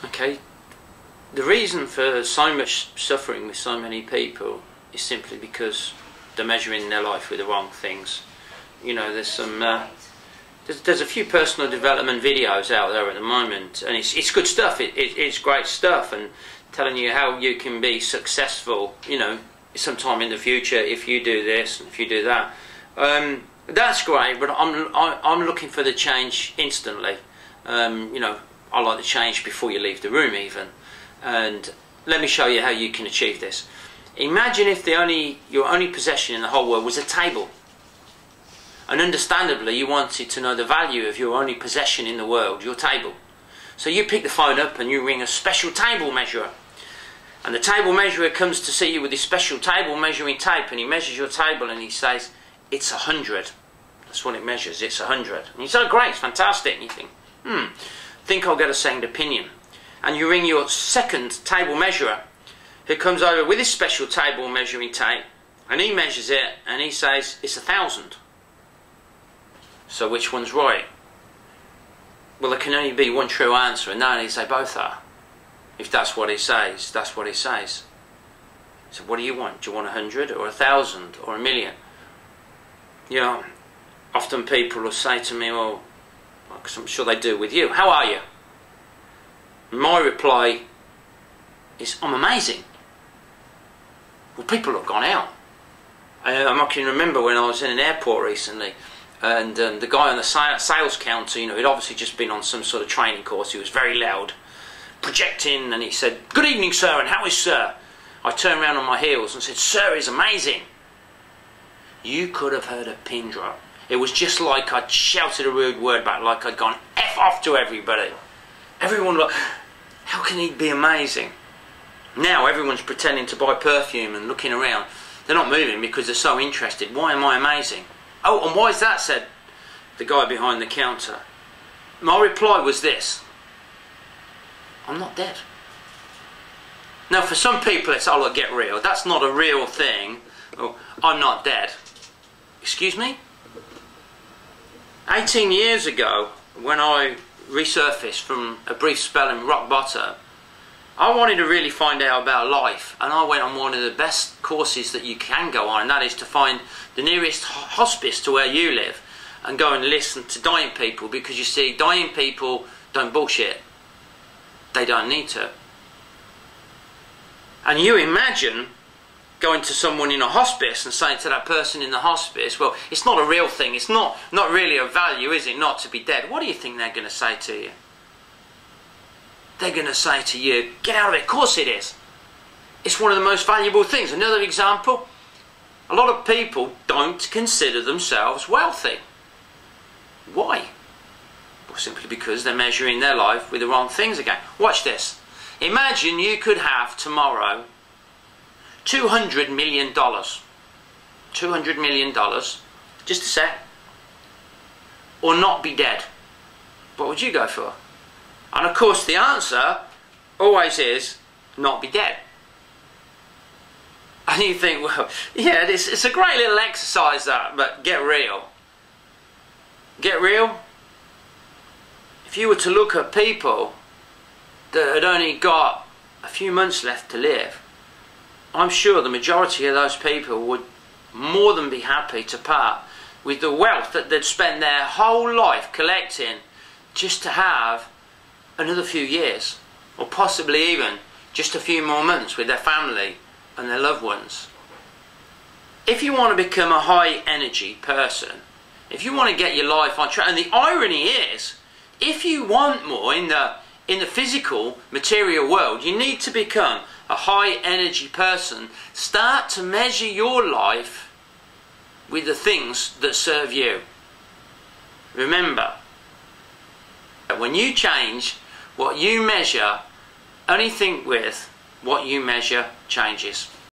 Okay, the reason for so much suffering with so many people is simply because they're measuring their life with the wrong things. You know, there's some there's a few personal development videos out there at the moment, and it's good stuff. It's great stuff, and telling you how you can be successful, you know, sometime in the future if you do this and if you do that. That's great, but I'm looking for the change instantly. You know, I like the change before you leave the room even. And let me show you how you can achieve this. Imagine if your only possession in the whole world was a table. And understandably you wanted to know the value of your only possession in the world, your table. So you pick the phone up and you ring a special table measurer. And the table measurer comes to see you with this special table measuring tape, and he measures your table and he says, it's 100. That's what it measures, it's 100. And you say, oh, great, it's fantastic. And you think, think I'll get a second opinion. And you ring your second table measurer, who comes over with his special table measuring tape, and he measures it and he says, it's 1,000. So which one's right? Well, there can only be one true answer, and now they say both are. If that's what he says, that's what he says. So what do you want? Do you want 100 or 1,000 or 1,000,000? You know, often people will say to me, well, because I'm sure they do with you, how are you? My reply is, I'm amazing. Well, people have gone out. I can remember when I was in an airport recently, and the guy on the sales counter, you know, he'd obviously just been on some sort of training course. He was very loud, projecting, and he said, good evening, sir, and how is sir? I turned around on my heels and said, sir is amazing. You could have heard a pin drop. It was just like I'd shouted a rude word back, like I'd gone F off to everybody. Everyone was like, how can he be amazing? Now everyone's pretending to buy perfume and looking around. They're not moving because they're so interested. Why am I amazing? Oh, and why is that, said the guy behind the counter. My reply was this: I'm not dead. Now for some people it's, oh look, get real. That's not a real thing. Oh, I'm not dead. Excuse me? 18 years ago, when I resurfaced from a brief spell in rock bottom, I wanted to really find out about life, and I went on one of the best courses that you can go on, and that is to find the nearest hospice to where you live and go and listen to dying people, because you see, dying people don't bullshit. They don't need to. And you imagine going to someone in a hospice and saying to that person in the hospice, well, it's not a real thing, it's not really a value, is it, not to be dead? What do you think they're going to say to you? They're going to say to you, get out of it. Of course it is. It's one of the most valuable things. Another example, a lot of people don't consider themselves wealthy. Why? Well, simply because they're measuring their life with the wrong things again. Watch this. Imagine you could have tomorrow $200 million. $200 million. Just a sec. Or not be dead. What would you go for? And of course the answer always is not be dead. And you think, well, yeah, it's a great little exercise that, but get real. Get real. If you were to look at people that had only got a few months left to live, I'm sure the majority of those people would more than be happy to part with the wealth that they'd spent their whole life collecting just to have another few years, or possibly even just a few more months with their family and their loved ones. If you want to become a high energy person, if you want to get your life on track, and the irony is, if you want more in the physical material world, you need to become a high energy person. Start to measure your life with the things that serve you. Remember, when you change what you measure, only think with what you measure changes.